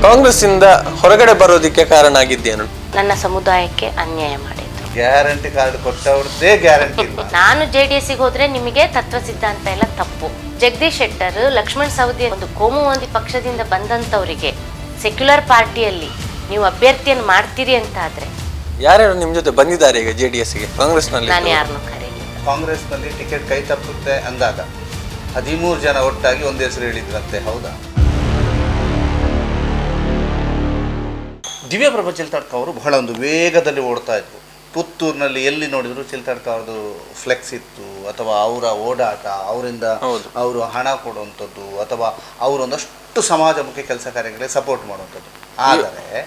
ಕಾಂಗ್ರೆಸ್ ಇಂದ ಹೊರಗಡೆ ಬರೋದಕ್ಕೆ ಕಾರಣ ಆಗಿದ್ದೇನು? ನನ್ನ ಸಮುದಾಯಕ್ಕೆ ಅನ್ಯಾಯ ಮಾಡಿದ್ರು. ಗ್ಯಾರಂಟಿ ಕಾರ್ಡ್ ಕೊಟ್ಟವ್ರದ್ದೇ ಗ್ಯಾರಂಟಿ. ನಾನು JDS ಗೆ ಹೋದ್ರೆ ನಿಮಗೆ ತತ್ವ ಸಿದ್ಧಾಂತ ಎಲ್ಲ ತಪ್ಪು. ಜಗದೀಶ್ ಶೆಟ್ಟರ್, ಲಕ್ಷ್ಮಣ್ ಸವದಿ ಒಂದು ಕೋಮುವಾದಿ ಪಕ್ಷದಿಂದ ಬಂದಂತವರಿಗೆ ಸೆಕ್ಯುಲರ್ ಪಾರ್ಟಿಯಲ್ಲಿ ನೀವು ಅಭ್ಯರ್ಥಿಯನ್ನು ಮಾಡ್ತೀರಿ ಅಂತ ಆದ್ರೆ ಯಾರ್ಯಾರು ನಿಮ್ ಜೊತೆ ಬಂದಿದ್ದಾರೆ ಈಗ JDS ಗೆ? ಕಾಂಗ್ರೆಸ್ ನಲ್ಲಿ ನಾನು ಯಾರನ್ನು ಕರೀಲಿಲ್ಲ. ಕಾಂಗ್ರೆಸ್ ನಲ್ಲಿ ಟಿಕೆಟ್ ಕೈ ತಪ್ಪುತ್ತೆ ಅಂದಾಗ 13 ಜನ ಒಟ್ಟಾಗಿ ಒಂದೇ ಹೆಸರು ಹೇಳಿದ್ರಂತೆ, ಹೌದಾ? ದಿವ್ಯಪ್ರಭಾ ಚಿಲ್ತಾಡ್ಕ ಅವರು ಬಹಳ ಒಂದು ವೇಗದಲ್ಲಿ ಓಡ್ತಾ ಇದ್ರು. ಪುತ್ತೂರಿನಲ್ಲಿ ಎಲ್ಲಿ ನೋಡಿದ್ರು ಚಿಲ್ತಾಡ್ಕ ಅವ್ರದ್ದು ಫ್ಲೆಕ್ಸ್ ಇತ್ತು, ಅಥವಾ ಅವರ ಓಡಾಟ, ಅವರಿಂದ ಅವರು ಹಣ ಕೊಡುವಂಥದ್ದು, ಅಥವಾ ಅವರೊಂದಷ್ಟು ಸಮಾಜಮುಖಿ ಕೆಲಸ ಕಾರ್ಯಗಳಿಗೆ ಸಪೋರ್ಟ್ ಮಾಡುವಂಥದ್ದು. ಆದರೆ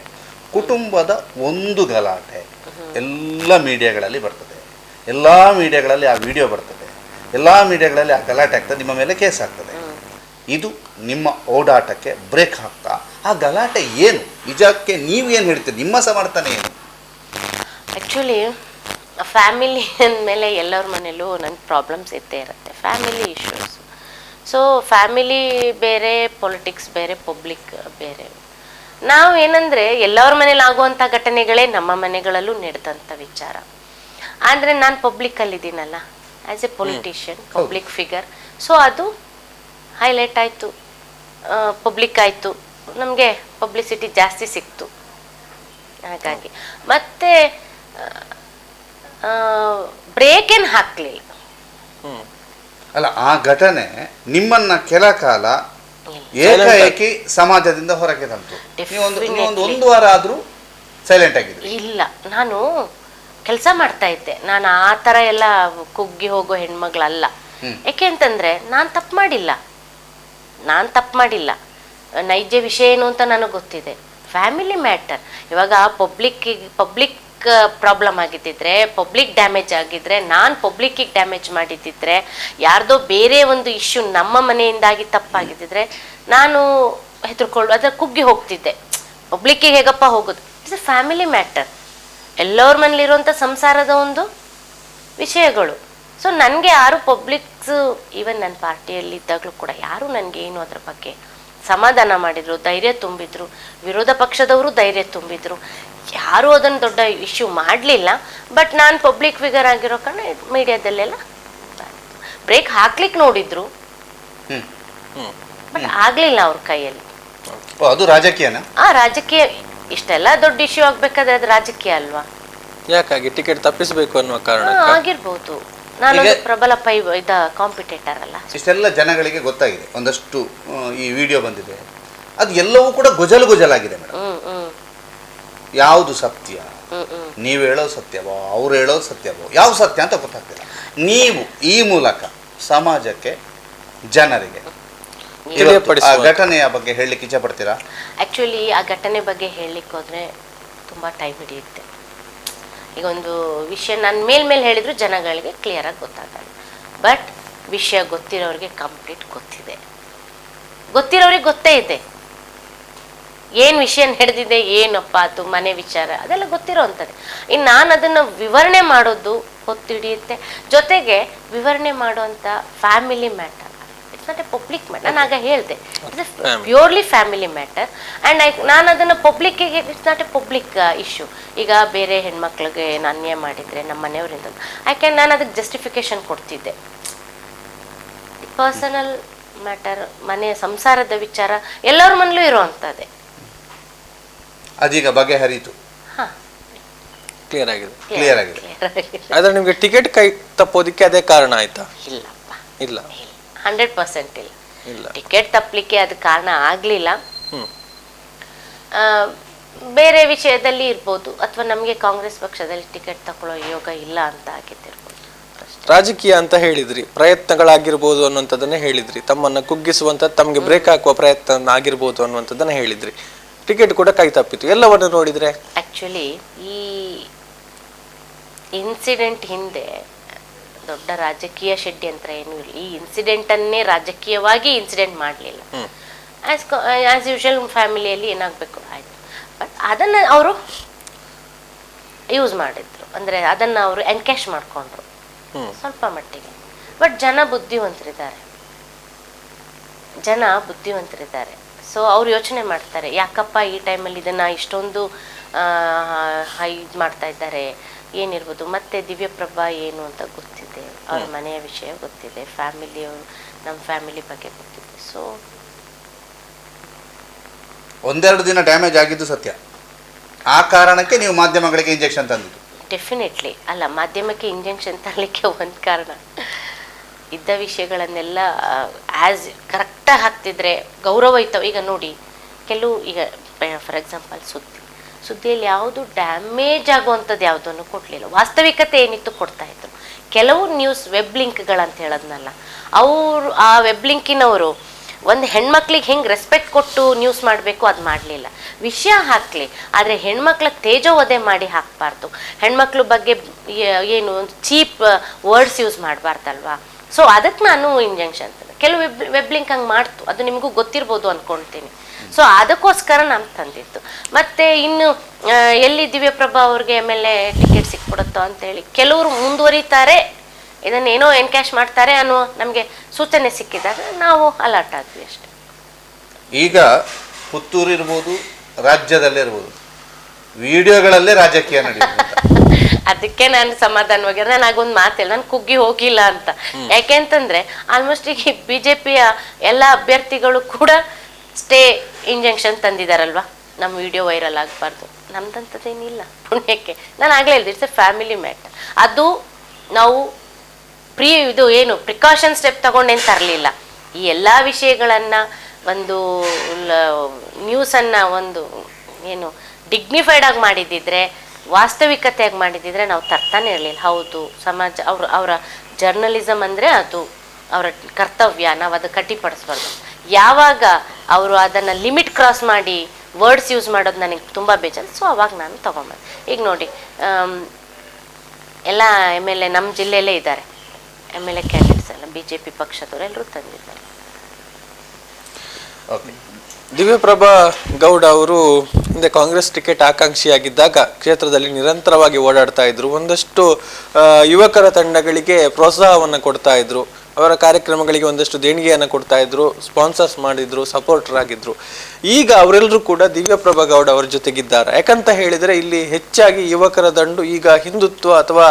ಕುಟುಂಬದ ಒಂದು ಗಲಾಟೆ ಎಲ್ಲ ಮೀಡಿಯಾಗಳಲ್ಲಿ ಬರ್ತದೆ, ಎಲ್ಲ ಮೀಡಿಯಾಗಳಲ್ಲಿ ಆ ವಿಡಿಯೋ ಬರ್ತದೆ, ಎಲ್ಲ ಮೀಡಿಯಾಗಳಲ್ಲಿ ಆ ಗಲಾಟೆ ಆಗ್ತದೆ, ನಿಮ್ಮ ಮೇಲೆ ಕೇಸ್ ಆಗ್ತದೆ. ಇದು ನಿಮ್ಮ ಓಡಾಟಕ್ಕೆ ಬ್ರೇಕ್ ಹಾಕ್ತಾ ಆ ಗಲಾಟೆ ಏನು, ನಿಜಕ್ಕೆ ನೀವು ಏನು ಹೇಳ್ತೀರಿ, ನಿಮ್ಮ ಸಮರ್ಥನೆ ಏನು? ಆ್ಯಕ್ಚುಲಿ ಫ್ಯಾಮಿಲಿ ಅಂದಮೇಲೆ ಎಲ್ಲರ ಮನೇಲೂ ನನ್ನ ಪ್ರಾಬ್ಲಮ್ಸ್ ಇದ್ದೇ ಇರುತ್ತೆ, ಫ್ಯಾಮಿಲಿ ಇಶ್ಯೂಸ್. ಸೊ ಫ್ಯಾಮಿಲಿ ಬೇರೆ, ಪೊಲಿಟಿಕ್ಸ್ ಬೇರೆ, ಪಬ್ಲಿಕ್ ಬೇರೆ. ನಾವು ಏನಂದರೆ ಎಲ್ಲರ ಮನೇಲಿ ಆಗುವಂಥ ಘಟನೆಗಳೇ ನಮ್ಮ ಮನೆಗಳಲ್ಲೂ ನಡೆದಂಥ ವಿಚಾರ. ಆದರೆ ನಾನು ಪಬ್ಲಿಕ್ಕಲ್ಲಿದ್ದೀನಲ್ಲ, as a politician, public figure. So ಅದು ಹೈಲೈಟ್ ಆಯಿತು, ಪಬ್ಲಿಕ್ ಆಯಿತು, ನಮಗೆ ಪಬ್ಲಿಸಿಟಿ ಜಾಸ್ತಿ ಸಿಕ್ತು. ಹಾಗಾಗಿ ಮತ್ತೆ ಬ್ರೇಕ್ ಏನು ಹಾಕಲಿಲ್ಲ. ಅಲ್ಲ, ಆ ಘಟನೆ ನಿಮ್ಮನ್ನ ಕೆಲ ಕಾಲ ಏಕಾಏಕಿ ಸಮಾಜದಿಂದ ಹೊರಗೆ ತಂತು. ಒಂದು ವಾರ ಆದ್ರೂ ಸೈಲೆಂಟ್ ಆಗಿದ್ರಿ? ಇಲ್ಲ, ನಾನು ಕೆಲಸ ಮಾಡ್ತಾ ಇದ್ದೆ. ನಾನು ಆ ಥರ ಎಲ್ಲ ಕುಗ್ಗಿ ಹೋಗೋ ಹೆಣ್ಮಗಳಲ್ಲ. ಯಾಕೆ ಅಂತಂದ್ರೆ ನಾನು ತಪ್ಪು ಮಾಡಿಲ್ಲ. ನೈಜ ವಿಷಯ ಏನು ಅಂತ ನನಗೆ ಗೊತ್ತಿದೆ. Family matter. ಇವಾಗ ಪಬ್ಲಿಕ್ ಪ್ರಾಬ್ಲಮ್ ಆಗಿದ್ದಿದ್ರೆ, ಪಬ್ಲಿಕ್ ಡ್ಯಾಮೇಜ್ ಆಗಿದ್ರೆ, ನಾನು ಪಬ್ಲಿಕ್ಕಿಗೆ ಡ್ಯಾಮೇಜ್ ಮಾಡಿದ್ದಿದ್ರೆ, ಯಾರ್ದೋ ಬೇರೆ ಒಂದು ಇಶ್ಯೂ ನಮ್ಮ ಮನೆಯಿಂದಾಗಿ ತಪ್ಪಾಗಿದ್ದಿದ್ರೆ ನಾನು ಅದರ ಕುಗ್ಗಿ ಹೋಗ್ತಿದ್ದೆ. ಪಬ್ಲಿಕ್ಕಿಗೆ ಹೇಗಪ್ಪ ಹೋಗೋದು? It's A family matter. ಎಲ್ಲರ ಮನೇಲಿರುವಂಥ ಸಂಸಾರದ ಒಂದು ವಿಷಯಗಳು. ಸೊ ನನಗೆ ಯಾರು ಪಬ್ಲಿಕ್ಸು, ಈವನ್ ನನ್ನ ಪಾರ್ಟಿಯಲ್ಲಿ ಇದ್ದಾಗಲೂ ಕೂಡ ಯಾರು ನನಗೇನು ಅದ್ರ ಬಗ್ಗೆ ಸಮಾಧಾನ ಮಾಡಿದರು, ಧೈರ್ಯ ತುಂಬಿದ್ರು. ವಿರೋಧ ಪಕ್ಷದವರು ಧೈರ್ಯ ತುಂಬಿದ್ರು. ಯಾರೂ ಅದನ್ನು ದೊಡ್ಡ ಇಶ್ಯೂ ಮಾಡಲಿಲ್ಲ. ಬಟ್ ನಾನು ಪಬ್ಲಿಕ್ ಫಿಗರ್ ಆಗಿರೋ ಕಾರಣ ಮೀಡಿಯಾದಲ್ಲೆಲ್ಲ ಬ್ರೇಕ್ ಹಾಕ್ಲಿಕ್ಕೆ ನೋಡಿದ್ರು, ಬಟ್ ಆಗಲಿಲ್ಲ ಅವ್ರ ಕೈಯಲ್ಲಿ. ಅದು ರಾಜಕೀಯನಾ? ರಾಜಕೀಯ. ಇಷ್ಟೆಲ್ಲ ದೊಡ್ಡ ಇಶ್ಯೂ ಆಗ್ಬೇಕಾದ್ರೆ ಅದು ರಾಜಕೀಯ ಅಲ್ವಾ? ಯಾಕಾಗಿ ಟಿಕೆಟ್ ತಪ್ಪಿಸಬೇಕು ಅನ್ನುವ ಕಾರಣ ಆಗಿರ್ಬೋದು. ನಾನು ಪ್ರಬಲ ಕಾಂಪಿಟೇಟರ್ ಅಲ್ಲ. ಇಷ್ಟೆಲ್ಲ ಜನಗಳಿಗೆ ಗೊತ್ತಾಗಿದೆ, ಒಂದಷ್ಟು ಈ ವಿಡಿಯೋ ಬಂದಿದೆ, ಅದು ಎಲ್ಲವೂ ಕೂಡ ಗೊಜಲಾಗಿದೆ ಮೇಡಮ್. ಯಾವುದು ಸತ್ಯ, ನೀವು ಹೇಳೋದು ಸತ್ಯವೋ ಅವ್ರು ಹೇಳೋದು ಸತ್ಯವೋ, ಯಾವ ಸತ್ಯ ಅಂತ ಗೊತ್ತಾಗ್ತಿಲ್ಲ. ನೀವು ಈ ಮೂಲಕ ಸಮಾಜಕ್ಕೆ, ಜನರಿಗೆ ಆ ಘಟನೆಯ ಬಗ್ಗೆ ಹೇಳಲಿಕ್ಕೆ ಇಚ್ಛೆ ಪಡ್ತೀರಾ? ಆ್ಯಕ್ಚುಲಿ ಆ ಘಟನೆ ಬಗ್ಗೆ ಹೇಳಲಿಕ್ಕೆ ಹೋದರೆ ತುಂಬ ಟೈಮ್ ಹಿಡಿಯುತ್ತೆ. ಈಗ ಒಂದು ವಿಷಯ ನಾನು ಮೇಲ್ಮೇಲೆ ಹೇಳಿದ್ರು ಜನಗಳಿಗೆ ಕ್ಲಿಯರಾಗಿ ಗೊತ್ತಾಗಲ್ಲ. ಬಟ್ ವಿಷಯ ಗೊತ್ತಿರೋರಿಗೆ ಕಂಪ್ಲೀಟ್ ಗೊತ್ತಿದೆ, ಗೊತ್ತಿರೋರಿಗೆ ಗೊತ್ತೇ ಇದೆ ಏನು ವಿಷಯ ನಡೆದಿದೆ, ಏನಪ್ಪ ಅದು ಮನೆ ವಿಚಾರ, ಅದೆಲ್ಲ ಗೊತ್ತಿರೋ ಅಂಥದ್ದು. ಇನ್ನು ನಾನು ಅದನ್ನು ವಿವರಣೆ ಮಾಡೋದು ಹೊತ್ತಿಡಿಯುತ್ತೆ. ಜೊತೆಗೆ ವಿವರಣೆ ಮಾಡುವಂಥ family matter, it's not a public matter. ನಾನು ಆಗ ಹೇಳಿದೆ it's purely family matter. And ನಾನು ಅದನ್ನು ಪಬ್ಲಿಕ್ಕಿಗೆ, it's not a public issue. ಈಗ ಬೇರೆ ಹೆಣ್ಮಕ್ಳಿಗೆ ನಾನು ಅನ್ಯಾಯ ಮಾಡಿದರೆ ನಮ್ಮ ಮನೆಯವರಿಂದ ನಾನು ಅದಕ್ಕೆ ಜಸ್ಟಿಫಿಕೇಶನ್ ಕೊಡ್ತಿದ್ದೆ. ಪರ್ಸನಲ್ ಮ್ಯಾಟರ್, ಮನೆ ಸಂಸಾರದ ವಿಚಾರ ಎಲ್ಲರ ಮನೇಲೂ ಇರೋವಂಥದ್ದೇ. ಅದೀಗ ಬಗೆಹರಿತು, ಕ್ಲಿಯರ್ ಆಗಿದೆ. ಆದ್ರೆ ನಿಮ್ಗೆ ಟಿಕೆಟ್ ಕೈ ತಪ್ಪೋದಿಕ್ಕೆ ಅದೇ ಕಾರಣ ಆಯ್ತಾ? ಇಲ್ಲಪ್ಪ, ಇಲ್ಲ, 100% ಇಲ್ಲ. ಟಿಕೆಟ್ ತಪ್ಪಲಿಕ್ಕೆ ಅದು ಕಾರಣ ಆಗಲಿಲ್ಲ. ಬೇರೆ ವಿಷಯದಲ್ಲಿ ಇರ್ಬೋದು, ಅಥವಾ ನಮಗೆ ಕಾಂಗ್ರೆಸ್ ಪಕ್ಷದಲ್ಲಿ ಟಿಕೆಟ್ ತಗೊಳ್ಳೋ ಯೋಗ ಇಲ್ಲ ಅಂತ ಆಗಿದ್ದಿರ್ಬೋದು. ರಾಜಕೀಯ ಅಂತ ಹೇಳಿದ್ರಿ, ಪ್ರಯತ್ನಗಳಾಗಿರ್ಬೋದು ಅನ್ನುವಂಥದ್ದನ್ನೇ ಹೇಳಿದ್ರಿ. ತಮ್ಮನ್ನ ಕುಗ್ಗಿಸುವಂತ, ತಮಗೆ ಬ್ರೇಕ್ ಹಾಕುವ ಪ್ರಯತ್ನ ಆಗಿರ್ಬೋದು ಅನ್ನುವಂಥದ್ದನ್ನ ಹೇಳಿದ್ರಿ. ಟಿಕೆಟ್ ಕೂಡ ಕೈ ತಪ್ಪಿತು. ಎಲ್ಲವನ್ನು ನೋಡಿದ್ರೆ ಆಕ್ಚುಲಿ ಈ ಇನ್ಸಿಡೆಂಟ್ ಹಿಂದೆ ದೊಡ್ಡ ರಾಜಕೀಯ ಷಡ್ಯಂತ್ರ ಏನೂ ಇಲ್ಲ. ಈ ಇನ್ಸಿಡೆಂಟನ್ನೇ ರಾಜಕೀಯವಾಗಿ ಇನ್ಸಿಡೆಂಟ್ ಮಾಡಲಿಲ್ಲ. ಆ್ಯಸ್ ಯೂಶುವಲ್ ಫ್ಯಾಮಿಲಿಯಲ್ಲಿ ಏನಾಗಬೇಕು ಆಯಿತು. ಬಟ್ ಅದನ್ನು ಅವರು ಯೂಸ್ ಮಾಡಿದ್ರು, ಅಂದರೆ ಅದನ್ನು ಅವರು ಎನ್ಕ್ಯಾಶ್ ಮಾಡಿಕೊಂಡ್ರು ಸ್ವಲ್ಪ ಮಟ್ಟಿಗೆ. ಬಟ್ ಜನ ಬುದ್ಧಿವಂತರಿದ್ದಾರೆ. ಸೊ ಅವ್ರು ಯೋಚನೆ ಮಾಡ್ತಾರೆ, ಯಾಕಪ್ಪ ಈ ಟೈಮಲ್ಲಿ ಇದನ್ನು ಇಷ್ಟೊಂದು ಇದು ಮಾಡ್ತಾ ಇದ್ದಾರೆ, ಏನಿರ್ಬೋದು. ಮತ್ತು ದಿವ್ಯಪ್ರಭಾ ಏನು ಅಂತ ಗೊತ್ತಿದೆ, ಅವ್ರ ಮನೆಯ ವಿಷಯ ಗೊತ್ತಿದೆ, ಫ್ಯಾಮಿಲಿಯವರು ನಮ್ಮ ಫ್ಯಾಮಿಲಿ ಬಗ್ಗೆ ಗೊತ್ತಿದೆ. ಸೊ ಒಂದೆರಡು ದಿನ ಡ್ಯಾಮೇಜ್ ಆಗಿದ್ದು ಸತ್ಯ. ಆ ಕಾರಣಕ್ಕೆ ನೀವು ಮಾಧ್ಯಮಗಳಿಗೆ ಇಂಜೆಕ್ಷನ್ ತಂದಿದ್ದು? ಡೆಫಿನೆಟ್ಲಿ ಅಲ್ಲ, ಮಾಧ್ಯಮಕ್ಕೆ ಇಂಜೆಕ್ಷನ್ ತರಲಿಕ್ಕೆ ಒಂದು ಕಾರಣ, ಇದ್ದ ವಿಷಯಗಳನ್ನೆಲ್ಲ ಆ್ಯಸ್ ಕರೆಕ್ಟಾಗಿ ಹಾಕ್ತಿದ್ರೆ ಗೌರವಯುತ. ಈಗ ನೋಡಿ, ಕೆಲವು ಈಗ ಫಾರ್ ಎಕ್ಸಾಂಪಲ್ ಸುದ್ದಿಯಲ್ಲಿ ಯಾವುದು ಡ್ಯಾಮೇಜ್ ಆಗುವಂಥದ್ದು ಯಾವುದನ್ನು ಕೊಡಲಿಲ್ಲ, ವಾಸ್ತವಿಕತೆ ಏನಿತ್ತು ಕೊಡ್ತಾಯಿದ್ರು. ಕೆಲವು ನ್ಯೂಸ್ ವೆಬ್ ಲಿಂಕ್ಗಳಂತ ಹೇಳೋದ್ನಲ್ಲ, ಅವರು ಆ ವೆಬ್ ಲಿಂಕಿನವರು ಒಂದು ಹೆಣ್ಮಕ್ಳಿಗೆ ಹೆಂಗೆ ರೆಸ್ಪೆಕ್ಟ್ ಕೊಟ್ಟು ನ್ಯೂಸ್ ಮಾಡಬೇಕು ಅದು ಮಾಡಲಿಲ್ಲ. ವಿಷಯ ಹಾಕಲಿ, ಆದರೆ ಹೆಣ್ಮಕ್ಳ ತೇಜೋವಧೆ ಮಾಡಿ ಹಾಕಬಾರ್ದು, ಹೆಣ್ಮಕ್ಳ ಬಗ್ಗೆ ಏನು ಚೀಪ್ ವರ್ಡ್ಸ್ ಯೂಸ್ ಮಾಡಬಾರ್ದಲ್ವಾ. ಸೊ ಅದಕ್ಕೆ ನಾನು ಇಂಜೆಕ್ಷನ್ ಕೆಲವು ವೆಬ್ ಲಿಂಕ್ ಹಂಗೆ ಮಾಡ್ತು, ಅದು ನಿಮಗೂ ಗೊತ್ತಿರ್ಬೋದು ಅಂದ್ಕೊಳ್ತೀನಿ. ಸೊ ಅದಕ್ಕೋಸ್ಕರ ನಾನು ತಂದಿತ್ತು. ಮತ್ತು ಇನ್ನು ಎಲ್ಲಿ ದಿವ್ಯಪ್ರಭಾ ಅವ್ರಿಗೆ ಆಮೇಲೆ ಟಿಕೆಟ್ ಸಿಕ್ಬಿಡುತ್ತೋ ಅಂತೇಳಿ ಕೆಲವರು ಮುಂದುವರಿತಾರೆ, ಇದನ್ನೇನೋ ಎನ್ಕ್ಯಾಶ್ ಮಾಡ್ತಾರೆ ಅನ್ನೋ ನಮಗೆ ಸೂಚನೆ ಸಿಕ್ಕಿದಾಗ ನಾವು ಅಲರ್ಟ್ ಆದ್ವಿ ಅಷ್ಟೆ. ಈಗ ಪುತ್ತೂರು ಇರ್ಬೋದು, ರಾಜ್ಯದಲ್ಲಿರ್ಬೋದು, ವಿಡಿಯೋಗಳಲ್ಲೇ ರಾಜಕೀಯ ನಡೆಯುತ್ತೆ. ಅದಕ್ಕೆ ನಾನು ಸಮಾಧಾನವಾಗಿ ನಾನು ಆಗೊಂದು ಮಾತಿಲ್ಲ, ನಾನು ಕುಗ್ಗಿ ಹೋಗಿಲ್ಲ ಅಂತ. ಯಾಕೆಂತಂದ್ರೆ ಆಲ್ಮೋಸ್ಟ್ ಈಗ BJPಯ ಎಲ್ಲ ಅಭ್ಯರ್ಥಿಗಳು ಕೂಡ ಸ್ಟೇ ಇಂಜೆಕ್ಷನ್ ತಂದಿದಾರಲ್ವಾ, ನಮ್ಮ ವಿಡಿಯೋ ವೈರಲ್ ಆಗಬಾರ್ದು. ನಮ್ದಂಥದ್ದೇನಿಲ್ಲ ಪುಣ್ಯಕ್ಕೆ. ನಾನು ಆಗಲೇ ಹೇಳಿದೆ, ಇಟ್ಸ್ ಎ ಫ್ಯಾಮಿಲಿ ಮ್ಯಾಟರ್. ಅದು ನಾವು ಇದು ಏನು ಪ್ರಿಕಾಷನ್ ಸ್ಟೆಪ್ ತಗೊಂಡೇನು ತರಲಿಲ್ಲ. ಈ ಎಲ್ಲ ವಿಷಯಗಳನ್ನು ಒಂದು ನ್ಯೂಸನ್ನು ಒಂದು ಏನು ಡಿಗ್ನಿಫೈಡ್ ಆಗಿ ಮಾಡಿದ್ದಿದ್ರೆ, ವಾಸ್ತವಿಕತೆಯಾಗಿ ಮಾಡಿದ್ದಿದ್ರೆ ನಾವು ತರ್ತಾನೆ ಇರಲಿಲ್ಲ. ಹೌದು, ಸಮಾಜ ಅವರ ಜರ್ನಲಿಸಮ್ ಅಂದರೆ ಅದು ಅವರ ಕರ್ತವ್ಯ, ನಾವು ಅದು ಕಟ್ಟಿಪಡಿಸ್ಬಾರ್ದು. ಯಾವಾಗ ಅವರು ಅದನ್ನು ಲಿಮಿಟ್ ಕ್ರಾಸ್ ಮಾಡಿ ವರ್ಡ್ಸ್ ಯೂಸ್ ಮಾಡೋದು ನನಗೆ ತುಂಬ ಬೇಜಾರು. ಸೊ ಅವಾಗ ನಾನು ತೊಗೊಂಬಂದೆ. ಈಗ ನೋಡಿ, ಎಲ್ಲ MLA ನಮ್ಮ ಜಿಲ್ಲೆಯಲ್ಲೇ ಇದ್ದಾರೆ, MLA ಕ್ಯಾಂಡಿಡೇಟ್ಸ್ ಎಲ್ಲ BJP ಪಕ್ಷದವರು ಎಲ್ಲರೂ ತಂದಿದ್ದಾರೆ. ದಿವ್ಯಪ್ರಭಾ ಗೌಡ ಅವರು ಹಿಂದೆ ಕಾಂಗ್ರೆಸ್ ಟಿಕೆಟ್ ಆಕಾಂಕ್ಷಿಯಾಗಿದ್ದಾಗ ಕ್ಷೇತ್ರದಲ್ಲಿ ನಿರಂತರವಾಗಿ ಓಡಾಡ್ತಾ ಇದ್ರು, ಒಂದಷ್ಟು ಯುವಕರ ತಂಡಗಳಿಗೆ ಪ್ರೋತ್ಸಾಹವನ್ನು ಕೊಡ್ತಾ ಇದ್ರು, ಅವರ ಕಾರ್ಯಕ್ರಮಗಳಿಗೆ ಒಂದಷ್ಟು ದೇಣಿಗೆಯನ್ನು ಕೊಡ್ತಾ ಇದ್ರು, ಸ್ಪಾನ್ಸರ್ಸ್ ಮಾಡಿದ್ರು, ಸಪೋರ್ಟರ್ ಆಗಿದ್ರು. ಈಗ ಅವರೆಲ್ಲರೂ ಕೂಡ ದಿವ್ಯಪ್ರಭಾ ಗೌಡ ಅವರ ಜೊತೆಗಿದ್ದಾರೆ. ಯಾಕಂತ ಹೇಳಿದರೆ ಇಲ್ಲಿ ಹೆಚ್ಚಾಗಿ ಯುವಕರ ದಂಡು ಈಗ ಹಿಂದುತ್ವ ಅಥವಾ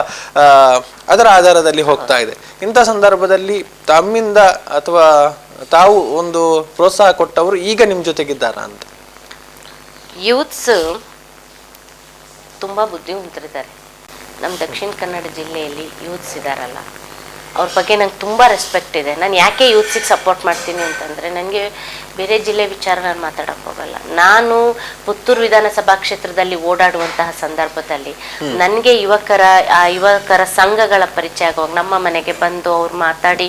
ಅದರ ಆಧಾರದಲ್ಲಿ ಹೋಗ್ತಾ ಇದೆ. ಇಂಥ ಸಂದರ್ಭದಲ್ಲಿ ತಮ್ಮಿಂದ ಅಥವಾ ತಾವು ಒಂದು ಪ್ರೋತ್ಸಾಹ ಕೊಟ್ಟವರು ಈಗ ನಿಮ್ಮ ಜೊತೆಗಿದ್ದಾರಾ ಅಂತ? ಯೂತ್ಸ್ ತುಂಬ ಬುದ್ಧಿವಂತರಿದ್ದಾರೆ. ನಮ್ಮ ದಕ್ಷಿಣ ಕನ್ನಡ ಜಿಲ್ಲೆಯಲ್ಲಿ ಯೂತ್ಸ್ ಇದ್ದಾರಲ್ಲ, ಅವ್ರ ಬಗ್ಗೆ ನಂಗೆ ತುಂಬ ರೆಸ್ಪೆಕ್ಟ್ ಇದೆ. ನಾನು ಯಾಕೆ ಯೂತ್ಸಿಗೆ ಸಪೋರ್ಟ್ ಮಾಡ್ತೀನಿ ಅಂತಂದರೆ, ನನಗೆ ಬೇರೆ ಜಿಲ್ಲೆ ವಿಚಾರ ನಾನು ಮಾತಾಡೋಕ್ಕೆ ಹೋಗಲ್ಲ. ನಾನು ಪುತ್ತೂರು ವಿಧಾನಸಭಾ ಕ್ಷೇತ್ರದಲ್ಲಿ ಓಡಾಡುವಂತಹ ಸಂದರ್ಭದಲ್ಲಿ ನನಗೆ ಯುವಕರ ಸಂಘಗಳ ಪರಿಚಯ ಆಗುವಾಗ, ನಮ್ಮ ಮನೆಗೆ ಬಂದು ಅವ್ರು ಮಾತಾಡಿ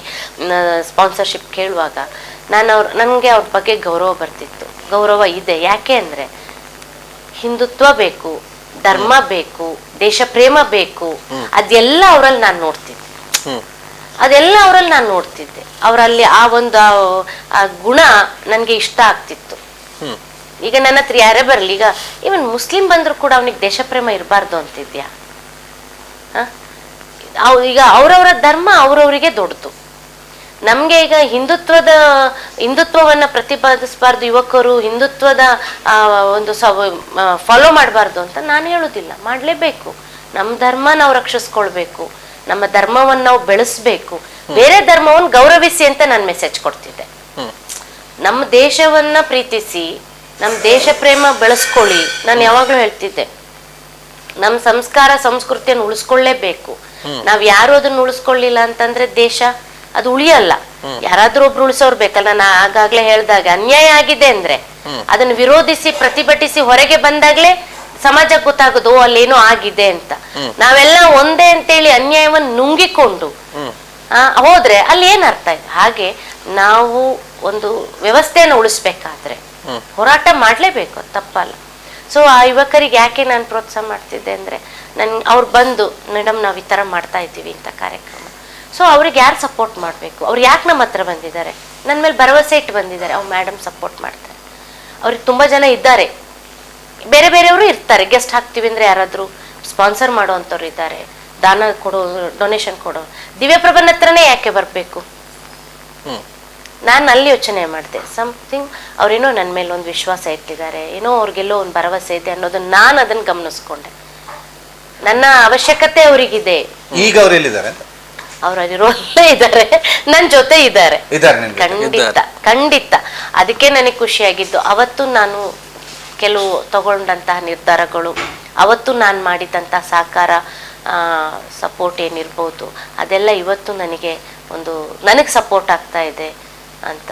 ಸ್ಪಾನ್ಸರ್ಶಿಪ್ ಕೇಳುವಾಗ ನನಗೆ ಅವ್ರ ಬಗ್ಗೆ ಗೌರವ ಬರ್ತಿತ್ತು, ಗೌರವ ಇದೆ. ಯಾಕೆ ಅಂದರೆ ಹಿಂದುತ್ವ ಬೇಕು, ಧರ್ಮ ಬೇಕು, ದೇಶ ಪ್ರೇಮ ಬೇಕು, ಅದೆಲ್ಲ ಅವರಲ್ಲಿ ನಾನು ನೋಡ್ತಿದ್ದೆ. ಅವರಲ್ಲಿ ಆ ಒಂದು ಗುಣ ನನಗೆ ಇಷ್ಟ ಆಗ್ತಿತ್ತು. ಈಗ ನನ್ನ ಹತ್ರ ಯಾರೇ ಬರಲಿ, ಈಗ ಇವನ್ ಮುಸ್ಲಿಂ ಬಂದ್ರು ಕೂಡ ಅವನಿಗೆ ದೇಶ ಪ್ರೇಮ ಇರಬಾರ್ದು ಅಂತಿದ್ಯಾ? ಈಗ ಅವರವರ ಧರ್ಮ ಅವರವರಿಗೆ ದೊಡ್ಡದು. ನಮ್ಗೆ ಈಗ ಹಿಂದುತ್ವವನ್ನ ಪ್ರತಿಪಾದಿಸಬಾರ್ದು, ಯುವಕರು ಹಿಂದುತ್ವದ ಒಂದು ಫಾಲೋ ಮಾಡಬಾರ್ದು ಅಂತ ನಾನು ಹೇಳುದಿಲ್ಲ. ಮಾಡಲೇಬೇಕು. ನಮ್ಮ ಧರ್ಮ ನಾವು ರಕ್ಷಿಸ್ಕೊಳ್ಬೇಕು, ನಮ್ಮ ಧರ್ಮವನ್ನು ನಾವು ಬೆಳೆಸ್ಬೇಕು, ಬೇರೆ ಧರ್ಮವನ್ನು ಗೌರವಿಸಿ ಅಂತ ನಾನು ಮೆಸೇಜ್ ಕೊಡ್ತಿದ್ದೆ. ನಮ್ಮ ದೇಶವನ್ನ ಪ್ರೀತಿಸಿ, ನಮ್ಮ ದೇಶ ಪ್ರೇಮ ಬೆಳೆಸ್ಕೊಳ್ಳಿ. ನಾನು ಯಾವಾಗ್ಲೂ ಹೇಳ್ತಿದ್ದೆ, ನಮ್ಮ ಸಂಸ್ಕಾರ ಸಂಸ್ಕೃತಿಯನ್ನು ಉಳಿಸ್ಕೊಳ್ಳೇಬೇಕು. ನಾವ್ ಯಾರು ಅದನ್ನ ಉಳಿಸ್ಕೊಳ್ಳಿಲ್ಲ ಅಂತಂದ್ರೆ ದೇಶ ಅದು ಉಳಿಯಲ್ಲ. ಯಾರಾದ್ರೂ ಒಬ್ರು ಉಳಿಸೋರ್ ಬೇಕಲ್ಲ. ನಾನು ಆಗಾಗ್ಲೇ ಹೇಳ್ದಾಗ, ಅನ್ಯಾಯ ಆಗಿದೆ ಅಂದ್ರೆ ಅದನ್ನ ವಿರೋಧಿಸಿ ಪ್ರತಿಭಟಿಸಿ ಹೊರಗೆ ಬಂದಾಗ್ಲೇ ಸಮಾಜಕ್ಕೆ ಗೊತ್ತಾಗೋದು ಅಲ್ಲೇನೋ ಆಗಿದೆ ಅಂತ. ನಾವೆಲ್ಲ ಒಂದೇ ಅಂತೇಳಿ ಅನ್ಯಾಯವನ್ನು ನುಂಗಿಕೊಂಡು ಹೋದ್ರೆ ಅಲ್ಲಿ ಏನ್ ಅರ್ಥ ಇದೆ? ಹಾಗೆ ನಾವು ಒಂದು ವ್ಯವಸ್ಥೆಯನ್ನು ಉಳಿಸ್ಬೇಕಾದ್ರೆ ಹೋರಾಟ ಮಾಡ್ಲೇಬೇಕು, ತಪ್ಪಲ್ಲ. ಸೊ ಆ ಯುವಕರಿಗೆ ಯಾಕೆ ನಾನು ಪ್ರೋತ್ಸಾಹ ಮಾಡ್ತಿದ್ದೆ ಅಂದ್ರೆ, ಅವ್ರು ಬಂದು ಮೇಡಮ್ ನಾವು ಈ ತರ ಮಾಡ್ತಾ ಇದ್ದೀವಿ ಇಂಥ ಕಾರ್ಯಕ್ರಮ. ಸೊ ಅವ್ರಿಗೆ ಯಾರು ಸಪೋರ್ಟ್ ಮಾಡಬೇಕು? ಅವ್ರು ಯಾಕೆ ನಮ್ಮ ಹತ್ರ ಬಂದಿದ್ದಾರೆ? ನನ್ನ ಮೇಲೆ ಭರವಸೆ ಇಟ್ಟು ಬಂದಿದ್ದಾರೆ. ಅವ್ರು ಮೇಡಮ್ ಸಪೋರ್ಟ್ ಮಾಡ್ತಾರೆ. ಅವ್ರಿಗೆ ತುಂಬಾ ಜನ ಇದ್ದಾರೆ, ಬೇರೆ ಬೇರೆಯವರು ಇರ್ತಾರೆ. ಗೆಸ್ಟ್ ಹಾಕ್ತಿವಿ ಅಂದ್ರೆ ಯಾರಾದ್ರೂ ಸ್ಪಾನ್ಸರ್ ಮಾಡೋವಂಥವ್ರು ಇದ್ದಾರೆ, ದಾನ ಕೊಡೋ, ಡೊನೇಷನ್ ಕೊಡೋ. ದಿವ್ಯಪ್ರಭನ ಹತ್ರನೇ ಯಾಕೆ ಬರಬೇಕು? ನಾನು ಅಲ್ಲಿ ಯೋಚನೆ ಮಾಡಿದೆ, ಸಮಥಿಂಗ್ ಅವ್ರೇನೋ ನನ್ನ ಮೇಲೆ ಒಂದು ವಿಶ್ವಾಸ ಇಟ್ಟಿದ್ದಾರೆ, ಏನೋ ಅವ್ರಿಗೆಲ್ಲೋ ಒಂದು ಭರವಸೆ ಇದೆ ಅನ್ನೋದನ್ನ ನಾನು ಅದನ್ನು ಗಮನಿಸ್ಕೊಂಡೆ. ನನ್ನ ಅವಶ್ಯಕತೆ ಅವರಿಗಿದೆ. ಈಗ ಅವ್ರು ಎಲ್ಲಿದ್ದಾರೆ? ಅವ್ರು ಅದಿರೋಲ್ಲೇ ಇದ್ದಾರೆ, ನನ್ನ ಜೊತೆ ಇದ್ದಾರೆ. ಖಂಡಿತ ಖಂಡಿತ. ಅದಕ್ಕೆ ನನಗೆ ಖುಷಿಯಾಗಿದ್ದು, ಅವತ್ತು ನಾನು ಕೆಲವು ತಗೊಂಡಂತಹ ನಿರ್ಧಾರಗಳು, ಅವತ್ತು ನಾನು ಮಾಡಿದಂತಹ ಸಹಕಾರ ಸಪೋರ್ಟ್ ಏನಿರ್ಬೋದು, ಅದೆಲ್ಲ ಇವತ್ತು ನನಗೆ ಸಪೋರ್ಟ್ ಆಗ್ತಾ ಇದೆ ಅಂತ.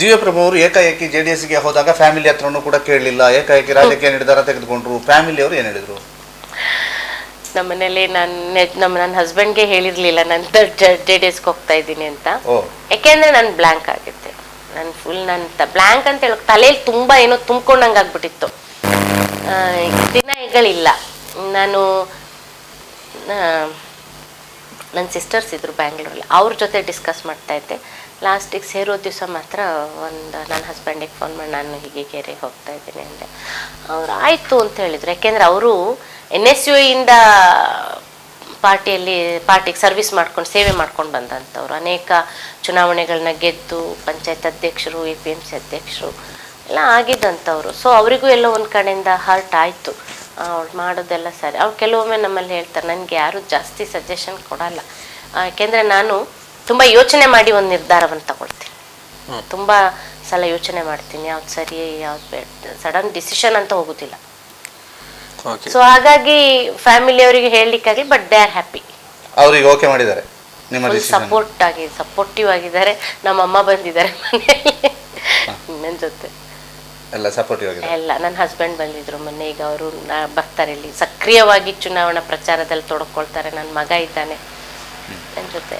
ದಿವ್ಯಪ್ರಭು ಅವರು ಏಕಾಏಕಿ JDSಗೆ ಹೋದಾಗ ಫ್ಯಾಮಿಲಿ ಹತ್ರನೂ ಕೂಡ ಕೇಳಲಿಲ್ಲ, ಏಕಾಏಕಿ ರಾಜಕೀಯ ನಿರ್ಧಾರ ತೆಗೆದುಕೊಂಡ್ರು. ಫ್ಯಾಮಿಲಿ ಅವರು ಏನು ಹೇಳಿದ್ರು? ನಮ್ಮ ಮನೇಲಿ ನನ್ನ ಹಸ್ಬೆಂಡ್ಗೆ ಹೇಳಿರ್ಲಿಲ್ಲ ನಾನು JDSಗೆ ಹೋಗ್ತಾ ಇದ್ದೀನಿ ಅಂತ. ಯಾಕೆಂದ್ರೆ ನಾನು ಬ್ಲ್ಯಾಂಕ್ ಆಗಿದ್ದೆ. ನಾನು ಫುಲ್ ಬ್ಲ್ಯಾಂಕ್ ಅಂತ ಹೇಳಕ್ ತಲೆಯಲ್ಲಿ ತುಂಬಾ ಏನೋ ತುಂಬ್ಕೊಂಡಂಗೆ ಆಗ್ಬಿಟ್ಟಿತ್ತು. ದಿನಗಳಿಲ್ಲ. ನಾನು ನನ್ನ ಸಿಸ್ಟರ್ಸ್ ಇದ್ರು ಬ್ಯಾಂಗ್ಳೂರಲ್ಲಿ, ಅವ್ರ ಜೊತೆ ಡಿಸ್ಕಸ್ ಮಾಡ್ತಾ ಇದ್ದೆ. ಲಾಸ್ಟಿಗೆ ಸೇರೋ ದಿವಸ ಮಾತ್ರ ನನ್ನ ಹಸ್ಬೆಂಡಿಗೆ ಫೋನ್ ಮಾಡಿ ನಾನು ಹೀಗೆ ಹೋಗ್ತಾ ಇದ್ದೀನಿ ಅಂದೆ. ಅವ್ರು ಆಯಿತು ಅಂತ ಹೇಳಿದ್ರು. ಯಾಕೆಂದರೆ ಅವರು NSU ಇಂದ ಪಾರ್ಟಿಗೆ ಸರ್ವಿಸ್ ಸೇವೆ ಮಾಡ್ಕೊಂಡು ಬಂದಂಥವ್ರು. ಅನೇಕ ಚುನಾವಣೆಗಳನ್ನ ಗೆದ್ದು ಪಂಚಾಯತ್ ಅಧ್ಯಕ್ಷರು, APMC ಅಧ್ಯಕ್ಷರು ಎಲ್ಲ ಆಗಿದ್ದಂಥವ್ರು. ಸೊ ಅವರಿಗೂ ಎಲ್ಲೋ ಒಂದು ಕಡೆಯಿಂದ ಹರ್ಟ್ ಆಯಿತು. ಅವ್ಳು ಮಾಡೋದೆಲ್ಲ ಸರಿ. ಅವ್ರು ಕೆಲವೊಮ್ಮೆ ನಮ್ಮಲ್ಲಿ ಹೇಳ್ತಾರೆ, ನನಗೆ ಯಾರು ಜಾಸ್ತಿ ಸಜೆಷನ್ ಕೊಡಲ್ಲ, ಯಾಕೆಂದರೆ ನಾನು ತುಂಬ ಯೋಚನೆ ಮಾಡಿ ಒಂದು ನಿರ್ಧಾರವನ್ನು ತಗೊಳ್ತೀನಿ. ತುಂಬ ಸಲ ಯೋಚನೆ ಮಾಡ್ತೀನಿ, ಯಾವ್ದು ಸರಿ ಯಾವ್ದು ಬೇಡ, ಸಡನ್ ಡಿಸಿಷನ್ ಅಂತ ಹೋಗೋದಿಲ್ಲ. ಸೊ ಹಾಗಾಗಿ ಫ್ಯಾಮಿಲಿ ಅವರಿಗೆ ಹೇಳಲಿಕ್ಕಾಗಲಿ, ಬಟ್ ದೇ ಆರ್ ಹ್ಯಾಪಿ. ಅವರಿಗೆ ಓಕೆ ಮಾಡಿದ್ದಾರೆ, ಸಪೋರ್ಟಿವ್ ಆಗಿದ್ದಾರೆ. ನಮ್ಮಮ್ಮ ಬಂದಿದ್ದಾರೆ ಮನೆಯಲ್ಲಿ ನನ್ನ ಜೊತೆ, ಎಲ್ಲ ಸಪೋರ್ಟಿವ್ ಆಗಿದ್ದಾರೆ. ಎಲ್ಲ ನನ್ನ ಹಸ್ಬೆಂಡ್ ಬಂದಿದ್ರು ಮೊನ್ನೆ. ಈಗ ಅವರು ಬರ್ತಾರೆ, ಇಲ್ಲಿ ಸಕ್ರಿಯವಾಗಿ ಚುನಾವಣಾ ಪ್ರಚಾರದಲ್ಲಿ ತೊಡಕೊಳ್ತಾರೆ. ನನ್ನ ಮಗ ಇದ್ದಾನೆ ನನ್ನ ಜೊತೆ.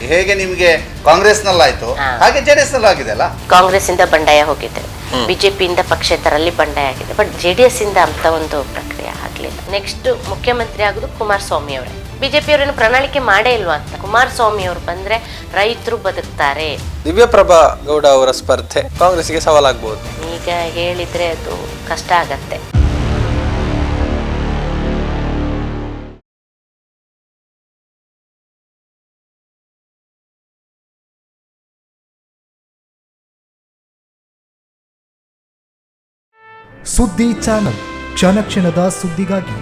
ಹೇಗೆ ನಿಮಗೆ ಕಾಂಗ್ರೆಸ್ನಲ್ಲಾಯ್ತು ಹಾಗೆ JDSನಲ್ಲೂ ಆಗಿದೆ ಅಲ್ಲ? ಕಾಂಗ್ರೆಸ್ ಇಂದ ಬಂಡಾಯ ಹೋಗಿದೆ, BJPಯಿಂದ ಪಕ್ಷೇತರಲ್ಲಿ ಬಂಡಾಯ ಆಗಿದೆ, ಬಟ್ JDS ಇಂದ ಅಂತ ಒಂದು ಪ್ರಕ್ರಿಯೆ ಆಗಲಿಲ್ಲ. ನೆಕ್ಸ್ಟ್ ಮುಖ್ಯಮಂತ್ರಿ ಆಗೋದು ಕುಮಾರಸ್ವಾಮಿ ಅವರೇ. BJPಯವರೇನು ಪ್ರಣಾಳಿಕೆ ಮಾಡೇ ಇಲ್ವಾ ಅಂತ. ಕುಮಾರಸ್ವಾಮಿ ಅವರು ಬಂದ್ರೆ ರೈತರು ಬದುಕ್ತಾರೆ. ದಿವ್ಯಪ್ರಭಾ ಗೌಡ ಅವರ ಸ್ಪರ್ಧೆ ಕಾಂಗ್ರೆಸ್ಗೆ ಸವಾಲಾಗಬಹುದು. ಈಗ ಹೇಳಿದ್ರೆ ಅದು ಕಷ್ಟ ಆಗತ್ತೆ. ಸುದ್ದಿ ಚಾನಲ್, ಕ್ಷಣ ಕ್ಷಣದ ಸುದ್ದಿಗಾಗಿ.